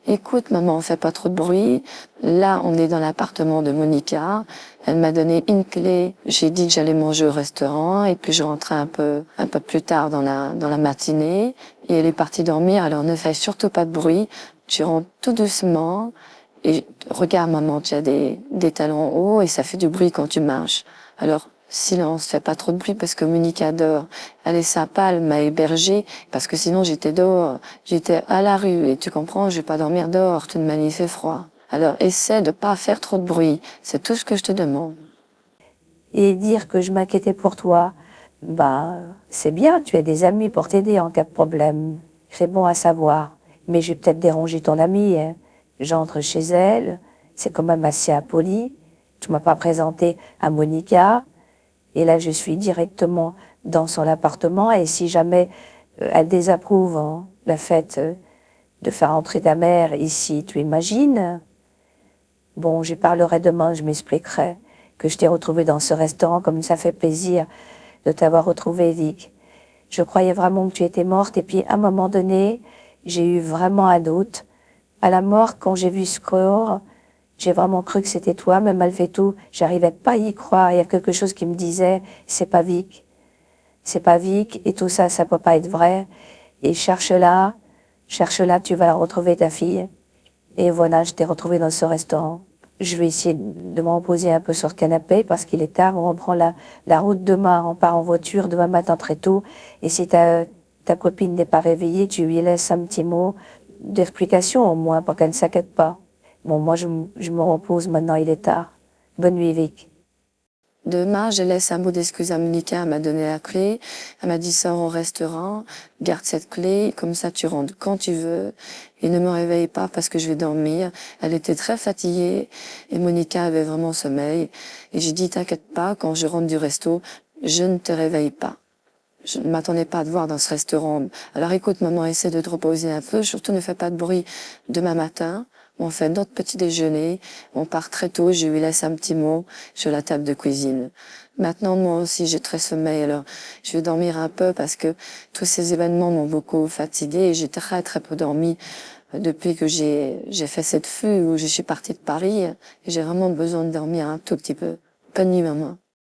écoute, maman, fais pas trop de bruit. Là, on est dans l'appartement de Monica. Elle m'a donné une clé. J'ai dit que j'allais manger au restaurant et puis je rentrais un peu plus tard dans la matinée. Et elle est partie dormir. Alors, ne fais surtout pas de bruit. Tu rentres tout doucement. Et regarde, maman, tu as des talons hauts et ça fait du bruit quand tu marches. Alors, silence, fais pas trop de bruit parce que Monica dort. Elle est sympa, elle m'a hébergée parce que sinon j'étais dehors, j'étais à la rue et tu comprends, je vais pas dormir dehors, tout de même il fait froid. Alors, essaie de pas faire trop de bruit. C'est tout ce que je te demande. Et dire que je m'inquiétais pour toi, bah, c'est bien, tu as des amis pour t'aider en cas de problème. C'est bon à savoir. Mais j'ai peut-être dérangé ton amie, hein. J'entre chez elle, c'est quand même assez impoli. Tu m'as pas présenté à Monica. Et là, je suis directement dans son appartement. Et si jamais elle désapprouve hein, le fait de faire entrer ta mère ici, tu imagines? Bon, j'y parlerai demain, je m'expliquerai que je t'ai retrouvé dans ce restaurant, comme ça fait plaisir de t'avoir retrouvé, Vic. Je croyais vraiment que tu étais morte, et puis à un moment donné, j'ai eu vraiment un doute. À la mort, quand j'ai vu ce corps, j'ai vraiment cru que c'était toi, mais malgré tout, j'arrivais pas à y croire. Il y a quelque chose qui me disait, c'est pas Vic. C'est pas Vic, et tout ça, ça peut pas être vrai. Et cherche-la, tu vas la retrouver, ta fille. Et voilà, je t'ai retrouvé dans ce restaurant. Je vais essayer de me reposer un peu sur le canapé parce qu'il est tard. On reprend la route demain. On part en voiture demain matin très tôt. Et si ta copine n'est pas réveillée, tu lui laisses un petit mot d'explication au moins pour qu'elle ne s'inquiète pas. Bon, moi, je me repose maintenant. Il est tard. Bonne nuit, Vic. Demain, je laisse un mot d'excuse à Monica, elle m'a donné la clé. Elle m'a dit, sors au restaurant, garde cette clé, comme ça tu rentres quand tu veux. Et ne me réveille pas parce que je vais dormir. Elle était très fatiguée et Monica avait vraiment sommeil. Et j'ai dit, t'inquiète pas, quand je rentre du resto, je ne te réveille pas. Je ne m'attendais pas à te voir dans ce restaurant. Alors écoute, maman, essaie de te reposer un peu. Surtout, ne fais pas de bruit demain matin. On fait notre petit déjeuner. On part très tôt. Je lui laisse un petit mot sur la table de cuisine. Maintenant, moi aussi, j'ai très sommeil. Alors, je vais dormir un peu parce que tous ces événements m'ont beaucoup fatiguée et j'ai très, très peu dormi depuis que j'ai fait cette fugue où je suis partie de Paris. Et j'ai vraiment besoin de dormir un tout petit peu. Bonne nuit, maman.